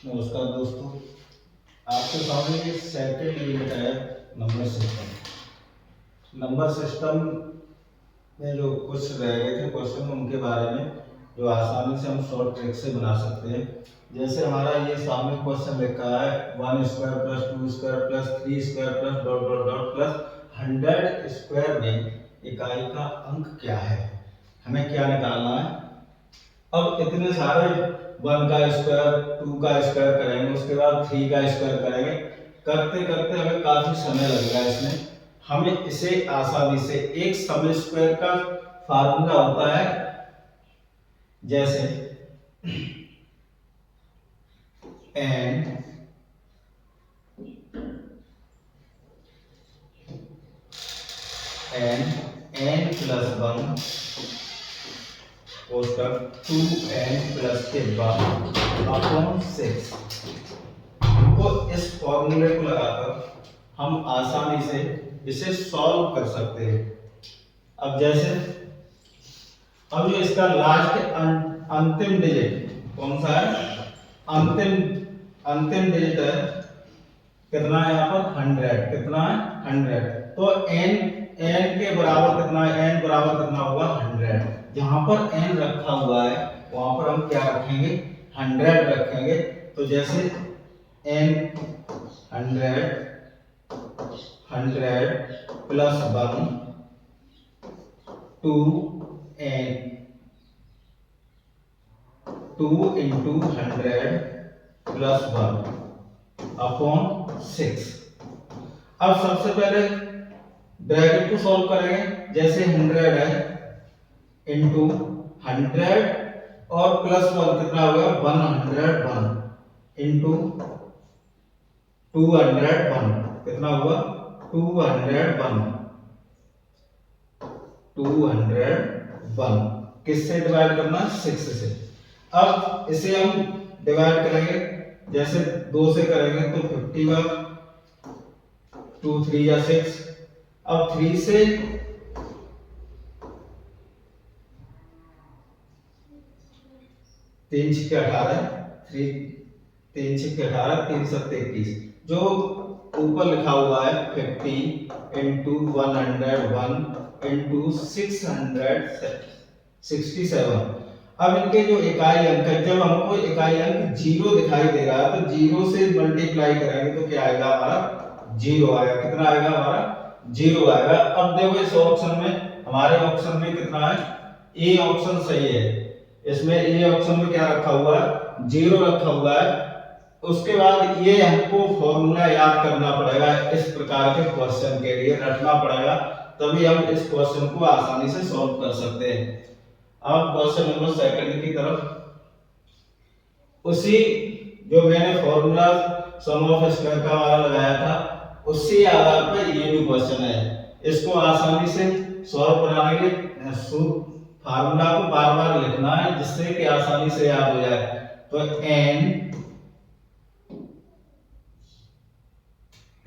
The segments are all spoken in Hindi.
नमस्कार दोस्तों, आपके सामने सेकंड यूनिट है नंबर सिस्टम। नंबर सिस्टम में जो कुछ रह गए थे क्वेश्चन उनके बारे में जो आसानी से हम शॉर्ट ट्रिक से बना सकते हैं। जैसे हमारा ये सामने क्वेश्चन लिखा है 1 square plus 2 square plus 3 square plus dot dot dot plus 100 square में इकाई का अंक क्या है, हमें क्या निकालना है। अब इतने सारे 1 का स्क्वायर 2 का स्क्वायर करेंगे, उसके बाद 3 का स्क्वायर करेंगे, करते करते हमें काफी समय लगेगा। इसमें हमें इसे आसानी से एक सम स्क्वायर का फार्मूला होता है, जैसे n प्लस 1 कोष्टक 2n प्लस के बाद अपॉन 6 को इस फॉर्मूले को लगाकर हम आसानी से इसे सॉल्व कर सकते हैं। अब जैसे अब जो इसका लास्ट अंतिम डिजिट कौन सा है, अंतिम डिजिट है कितना है यहाँ पर 100, कितना है 100। तो n के बराबर कितना है, n बराबर कितना होगा 100। जहां पर n रखा हुआ है वहां पर हम क्या रखेंगे 100 रखेंगे। तो जैसे n 100 plus 1 2 into 100 plus 1 upon 6। अब सबसे पहले ब्रैकेट को सॉल्व करेंगे। जैसे 100 है इंटू 100 और प्लस 1 कितना होगा 101 इंटू 201 कितना हुआ 201 किससे डिवाइड करना 6 से। अब इसे हम डिवाइड करेंगे, जैसे 2 से करेंगे तो 50 बार 2 3 या 6। अब 3 से 3 6 18 3 6 18 3 7 21। जो ऊपर लिखा हुआ है 50 इंटू 101 इंटू 667। अब इनके जो इकाई अंक है, जब हमको इकाई अंक 0 दिखाई दे रहा है तो 0 से मल्टीप्लाई करेंगे तो क्या आएगा हमारा 0 आएगा। कितना आएगा हमारा 0 आएगा। अब देखो इस ऑप्शन में, हमारे ऑप्शन में कितना है, ए ऑप्शन सही है। इसमें ए ऑप्शन में क्या रखा हुआ है 0 रखा हुआ है। उसके बाद ये हमको फॉर्मूला याद करना पड़ेगा, इस प्रकार के क्वेश्चन के लिए रटना पड़ेगा, तभी हम इस क्वेश्चन को आसानी से सॉल्व कर सकते हैं। अब क्वेश्चन नंबर सेकंड की तरफ, उसी जो मैंने फॉर्मूला सम ऑफ स्क्वायर का वाला लगाया था उसी आधार पर ये भी क्वेश्चन है। इसको आसानी से सॉल्व कराने के लिए फार्मूला को बार बार लिखना है जिससे कि आसानी से याद हो जाए। तो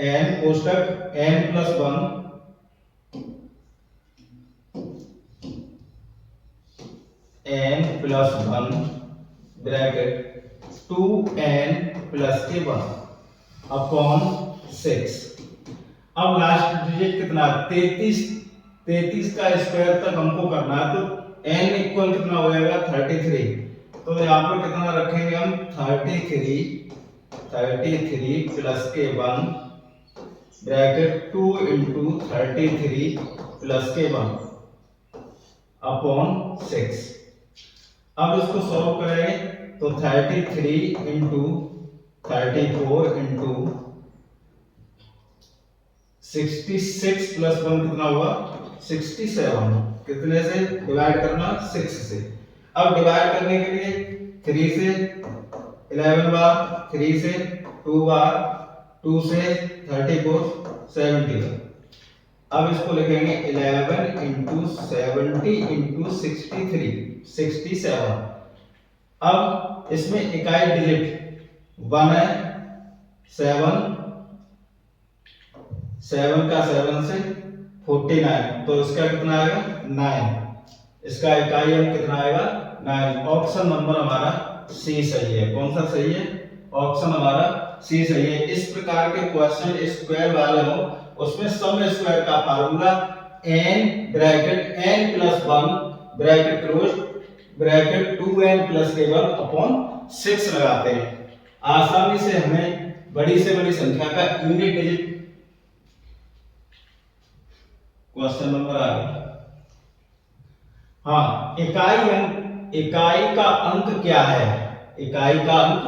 n कोष्टक n plus 1 n plus 1 bracket 2n plus के 1 अपॉन 6। अब लास्ट डिजिट कितना 33 का स्क्वायर तक हमको करना है, तो n इक्वल कितना हो जाएगा 33। तो यहाँ पर कितना रखेंगे हम 33 प्लस के 1 ब्रैकेट 2 इंटू 33 प्लस के 1 अपॉन 6। अब इसको सॉल्व करेंगे तो 33 इंटू 34 इंटू 66 प्लस 1 कितना हुआ 67। कितने से डिवाइड करना 6 से। अब डिवाइड करने के लिए 3 से 11 बार, 3 से 2 बार, 2 से 34 70। अब इसको लिखेंगे 11 इंटू 70 इंटू 67। अब इसमें इकाई डिजिट 1 है, 7 का 7 से 49, तो इसका कितना आएगा 9। इसका इकाई अंक कितना आएगा 9। ऑप्शन नंबर हमारा सी सही है। कौन सा सही है, ऑप्शन हमारा सी सही है। इस प्रकार के क्वेश्चन स्क्वायर वाले हो उसमें सम स्क्वायर का formula n bracket n plus 1 bracket close bracket 2n plus k1 upon 6 लगाते हैं। आसानी से हमें बड़ी से बड़ी संख्या का यूनिट डिजिट क्वेश्चन नंबर आ गया। हाँ, इकाई का अंक क्या है? इकाई का अंक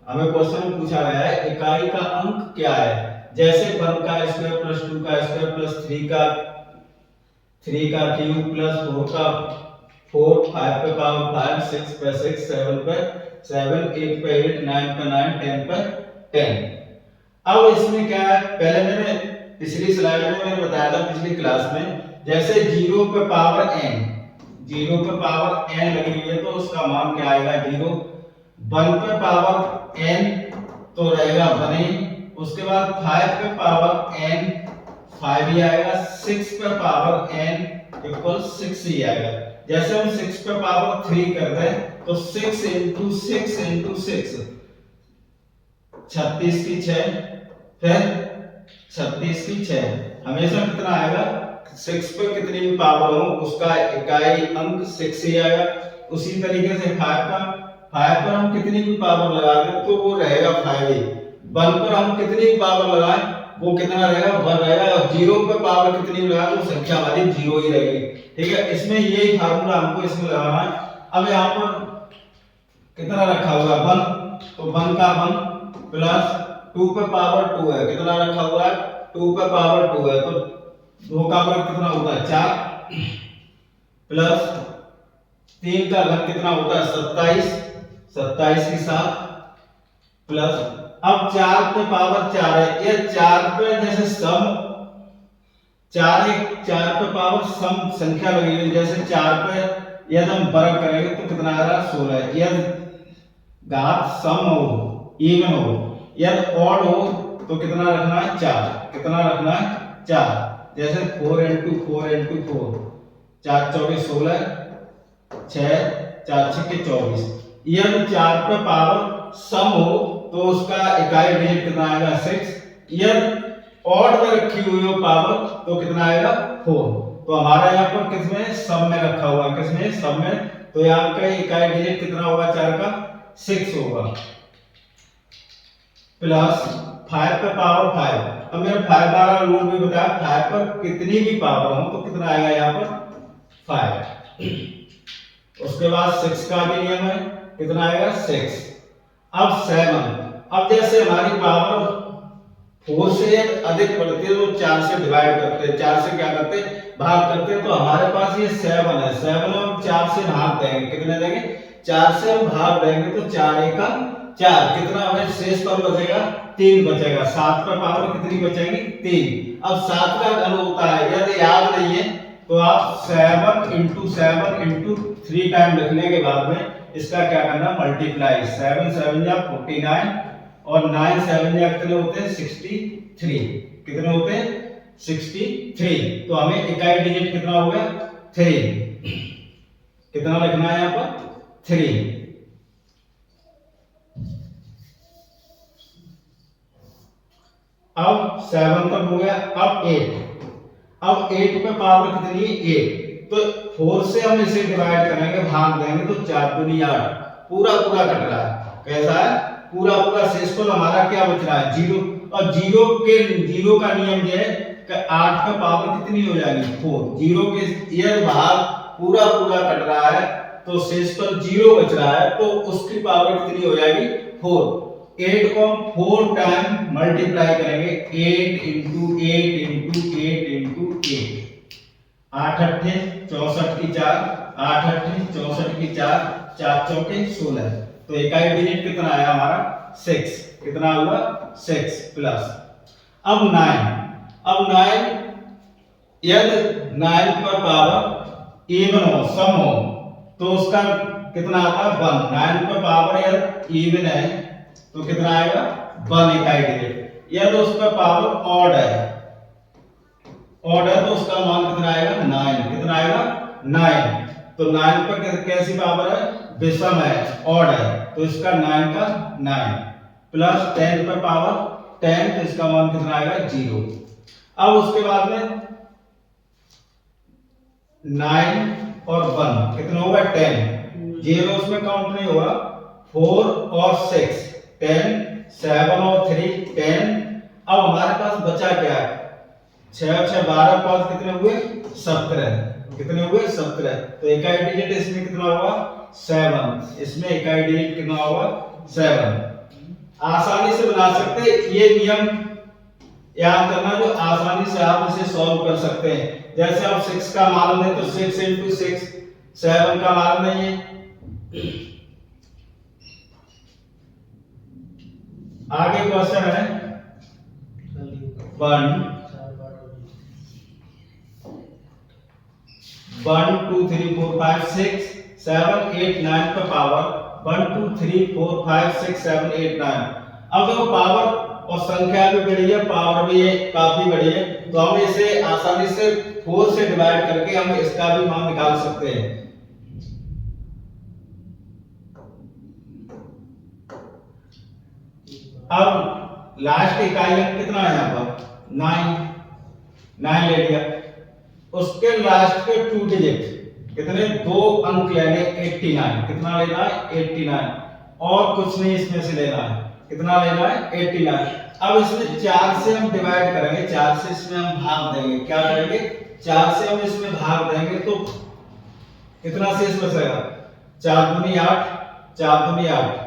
हमें क्वेश्चन में पूछा गया है, इकाई का अंक क्या है? जैसे 1 का स्क्वायर प्लस 2 का स्क्वायर प्लस 3 का क्यूब प्लस 4 का 4 5 पे पावर 5 6 पे 6 7 पे 7 8 पे 8 9 पे 9 10 पे 10। अब इसमें क्या है, पहले मैंने पिछली स्लाइड में मैंने बताया था पिछली क्लास में, जैसे 0 पे पावर n लगी हुई है तो उसका मान क्या आएगा 0। 1 पे पावर n तो रहेगा 1 ही। उसके बाद 5 पे पावर n 5 ही आएगा। 6 पे पावर n इक्वल 6 ही आएगा। जैसे हम 6 पे पावर 3 करते हैं तो 6 इंटू 6 इंटू 6 36 की 6 फिर 36 की 6 हमेशा कितना आएगा 6 पे कितनी भी पावर हो उसका इकाई अंक 6 ही आएगा। उसी तरीके से 5 पर हम कितनी भी पावर लगा दें तो वो रहेगा 5 ही। 1 पर हम कितनी भी पावर लगाएं वो कितना रहेगा 1 रहेगा। और 0 पे पावर कितनी भी लगाएं तो संख्या हमारी 0 ही रहेगी। ठीक है, इसमें यही फार्मूला हमको इसमें लगाना है। अब यहाँ पर कितना रखा हुआ है 1, तो 1 का 1 प्लस 2 पे पावर 2 है, कितना रखा हुआ है 2 पे पावर 2 है तो 2 का वर्ग कितना होता है 4 प्लस 3 का घन कितना होता है 27 के साथ प्लस अब 4 पे पावर 4 है, ये 4 पे जैसे सम 4 पे पावर सम संख्या लगी हुई, जैसे 4 पे यदि हम वर्ग करेंगे तो कितना आ रहा है 16। यदि घात सम हो इवन हो यदि ऑड हो तो कितना रखना है 4, कितना रखना है 4। जैसे 4 इंटू 4 इंटू 4 4 24 16 6 4 6 के 24। यदि 4 पे पावर सम हो तो उसका इकाई डिजिट कितना आएगा 6। यदि ऑड में रखी हुई हो पावर तो कितना आएगा 4। तो हमारा यहाँ पर किसमें सम में रखा हुआ है, किसमें सम में, तो यहाँ का इकाई डिजिट कितना होगा 4 का 6 होगा प्लस 5 पे पावर 5। अब मैंने 5 वाला रूल भी बताया, 5 पर कितनी भी पावर हो तो कितना आएगा यहाँ पर 5। उसके बाद 6 का भी नियम है, कितना आएगा 6। अब 7, अब जैसे हमारी पावर 4 से अधिक बढ़ती है तो 4 से डिवाइड करते हैं, 4 से क्या करते हैं भाग करते हैं। तो हमारे पास ये 7 है, 7 हम 4 से भाग देंगे, कितने देंगे 4 से हम भाग देंगे तो 4 एका 4, कितना हमें शेष पर बचेगा 3 बचेगा। 7 पर पावर कितनी बचेगी 3। अब 7 का घन होता है, यदि याद नहीं है तो आप 7 इंटू 3 टाइम लिखने के बाद में इसका क्या करना मल्टीप्लाई। 7 7 या 49 और 9 7 या कितने होते हैं 63, कितने होते हैं 63। तो हमें इकाई डिजिट कितना हो गया 3, कितना लिखना है यहाँ पर 3। अब 7 तक हो गया, अब 8 पे पावर कितनी है 8। तो 4 से हम इसे डिवाइड करेंगे भाग देंगे तो 4 दूनी 8, पूरा पूरा कट रहा है, कैसा है पूरा शेषफल हमारा क्या बच रहा है 0। और 0 का नियम ये है कि 8 पे पावर कितनी हो जाएगी 4। 0 के ये भाग पूरा कट रहा है तो शेषफल 0 बच रहा है तो उसकी पावर कितनी हो जाएगी 4। 8 को हम 4 टाइम मल्टीप्लाई करेंगे, 8 इंटू 8 इंटू 8 इंटू 8। 8 अट्ठे 64 की 4, 8 अट्ठे 64 की 4, 4 चौके 16। तो इकाई डिजिट कितना आया हमारा 6, कितना हुआ 6 प्लस अब 9 यदि 9 पर पावर इवन हो सम हो तो उसका कितना आता है 1। 9 पर पावर यदि इवन है तो कितना आएगा 1 इकाई डिजिट। यदि उस पर पावर ऑड है तो उसका मान कितना आएगा 9, कितना आएगा 9। तो 9 पर कैसी पावर है विषम है ऑड है तो इसका 9 का 9 प्लस 10 पे पावर 10, तो इसका मान कितना आएगा 0। अब उसके बाद में 9 और 1 कितना होगा 10, 0 उसमें काउंट नहीं होगा। 4 और 6 10, 7 और 3 10। अब हमारे पास बचा क्या है, 6 और 6 12, 5 कितने हुए 17, कितने हुए 17। तो इकाई डिजिट इसमें कितना होगा 7, इसमें इकाई डिजिट कितना होगा 7। आसानी से बना सकते हैं, ये नियम याद करना जो आसानी से आप इसे सॉल्व कर सकते हैं। जैसे आप 6 का मालूम है तो 6 into 6, 7 का मालूम नहीं है। आगे क्वेश्चन है 1 2 3 4 5 6 7 8 9 पे पावर 1 2 3 4 5 6 7 8 9। अब देखो पावर और संख्या भी बड़ी है, पावर भी है काफी बड़ी है, तो हम इसे आसानी से 4 से डिवाइड करके हम इसका भी मान निकाल सकते हैं। अब लास्ट इकाई अंक कितना है यहाँ पर 9 ले लिया, उसके लास्ट के 2 डिजिट कितने 2 अंक लेने 89, कितना लेना है 89, और कुछ नहीं इसमें से लेना है, कितना लेना है 89। अब इसमें 4 से हम डिवाइड करेंगे, 4 से इसमें हम भाग देंगे, क्या करेंगे 4 से हम इसमें भाग देंगे तो कितना शेष बचेगा 4 दूनी 8, 4 दूनी 8,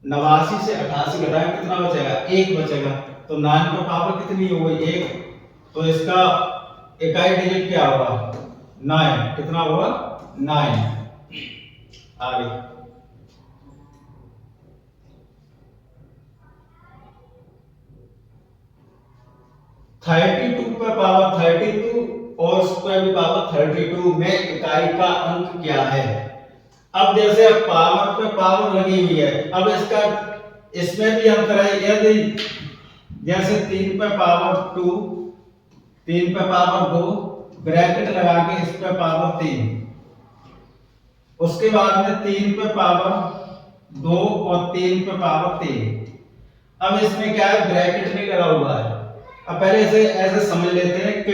89 से 88 घटाएं कितना बचेगा 1 बचेगा। तो 9 का पावर कितनी हो गई 1, तो इसका इकाई डिजिट क्या होगा 9, कितना होगा 9। आगे 32 पे पावर 32 और उसके भी पावर 32 में इकाई का अंक क्या है। अब जैसे अब पावर पे पावर लगी हुई है, अब इसका इसमें भी अंतर है। यदि जैसे 3 पे पावर 2, 3 पे पावर 2 ब्रैकेट लगा के इस पे पावर 3, उसके बाद में 3 पे पावर 2 और 3 पे पावर 3। अब इसमें क्या है ब्रैकेट नहीं लगा हुआ है। अब पहले इसे ऐसे समझ लेते हैं कि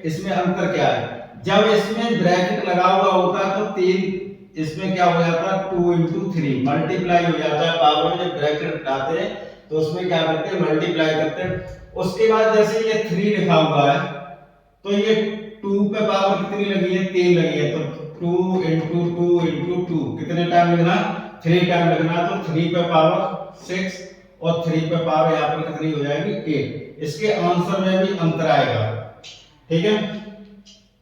इसमें अंतर क्या है। जब इसमें ब्रैकेट लगा हुआ होता है तो 3 इसमें क्या हो जाता है 2 into 3 मल्टीप्लाई हो जाता है। पावर में जब ब्रैकेट हटाते हैं तो उसमें क्या करते हैं मल्टीप्लाई करते हैं। उसके बाद जैसे ये 3 लिखा हुआ है तो ये 2 पे पावर कितनी लगी है 3 लगी है, तो 2 into 2 into 2 कितने टाइम लिखना 3 टाइम लिखना। तो 3 पे पावर 6 और 3 पे पावर यहाँ पर कितनी हो जाएगी 8। इसके आंसर में भी अंतर आएगा, ठीक है।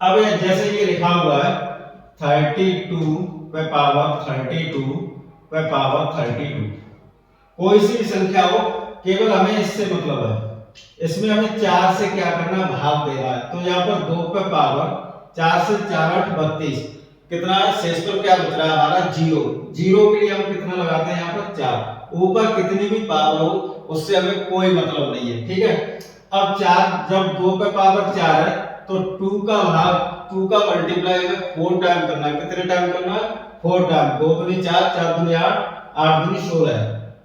अब जैसे ये लिखा हुआ है 32 पे पावर 32 पे पावर 32, कोई सी भी संख्या हो केवल हमें इससे मतलब है। इसमें हमें 4 से क्या करना भाग देना है। तो यहाँ पर 2 पे पावर 4 से 4 8 32, कितना है शेषफल क्या बच रहा है हमारा 0। 0 के लिए हम कितना लगाते हैं यहाँ पर 4। ऊपर कितनी भी पावर हो उससे हमें कोई मतलब नहीं है, ठीक है। अब 4 जब 2 पे पावर 4 है तो 2 का भाग 2 का मल्टीप्लाई हमें 4 टाइम करना है। कितने टाइम करना है 4 टाइम। 2 दूनी 4, 4 दूनी 8, 8 दूनी 16,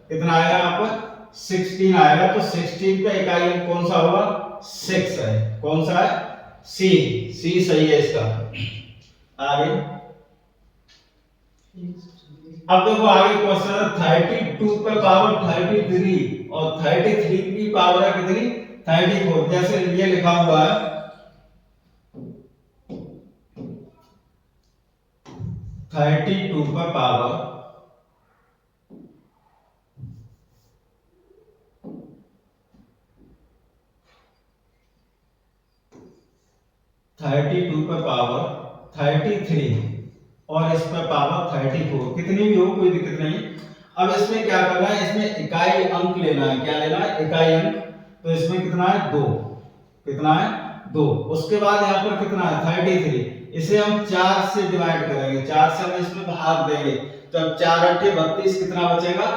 कितना आएगा यहाँ पर 16 आएगा। तो 16 पे इकाई अंक कौन सा होगा 6 है। कौन सा है सी, सी सही है इसका। आगे अब देखो आगे क्वेश्चन है 32 पे पावर 33 और 33 की पावर है कितनी 34। जैसे ये लिखा हुआ है 32 पे पावर 32 पे पावर 33 और इस पे पावर 34, कितनी भी हो कोई दिक्कत नहीं। अब इसमें क्या करना है इसमें इकाई अंक लेना है। क्या लेना है इकाई अंक। तो इसमें कितना है 2, कितना है 2। उसके बाद यहाँ पर कितना है 33, इसे हम 4 से डिवाइड करेंगे, 4 से हम इसमें भाग देंगे। तो अब 4 8 32, कितना बचेगा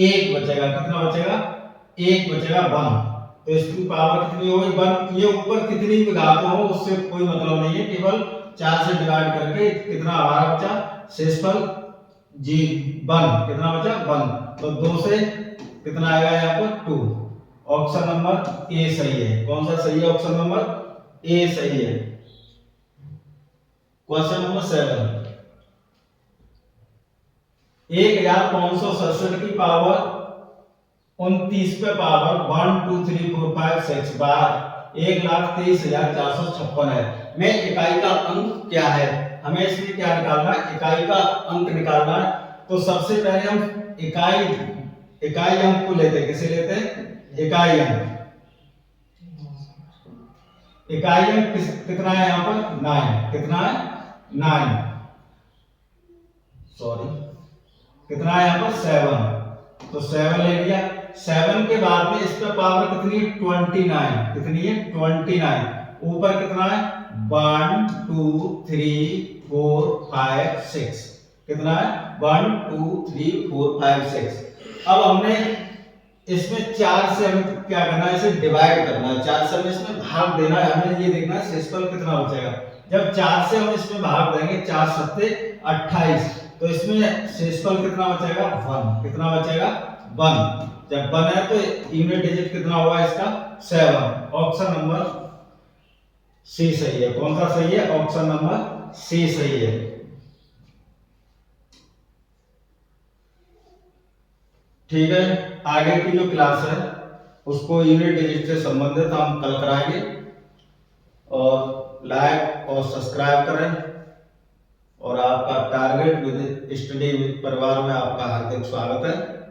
1 बचेगा। कितना बचेगा 1 बचेगा 1। तो इसकी पावर कितनी होगी 1। ये ऊपर कितनी भी घात हो उससे कोई मतलब नहीं है, केवल 4 से डिवाइड करके कितना हमारा बचा शेषफल जी 1 कितना बचा 1, तो 2 से कितना आएगा यहाँ पर 2। ऑप्शन नंबर ए सही है। कौन सा सही है? ऑप्शन नंबर ए सही है। क्वेश्चन नंबर 7, 1567 की पावर 29 पे पावर 1 2 3 4 5 6 बार 1,23,456 है में इकाई का अंक क्या है? हमें इसमें क्या निकालना है? इकाई का अंक निकालना है। तो सबसे पहले हम इकाई अंक को लेते हैं। किसे लेते हैं? इकाई अंक। इकाई अंक कितना है यहाँ पर? 9। कितना है? 9। सॉरी, कितना है यहाँ पर? 7। तो 7 ले लिया। 7 के बाद में इस पे पावर कितनी है? 29। कितनी है? 29। ऊपर कितना है? 1 2 3 4 5 6। कितना है? 1 2 3 4 5 6। अब हमने इसमें 4 से हमें क्या करना है? इसे डिवाइड करना है। 4 से हमें इसमें भाग देना है। हमें ये देखना है शेषफल कितना बचेगा। जब 4 से हम इसमें भाग देंगे, 4 सत्ते 28, तो इसमें शेषफल कितना बचेगा? 1। कितना बचेगा? 1। जब 1 है तो यूनिट डिजिट कितना होगा इसका? 7। ऑप्शन नंबर सी सही है। कौन सा सही है? ऑप्शन नंबर सी सही है। ठीक है, आगे की जो क्लास है उसको यूनिट डिजिट से संबंधित हम कल कराएंगे। और लाइक और सब्सक्राइब करें। और आपका टारगेट विद स्टडी विद परिवार में आपका हार्दिक स्वागत है।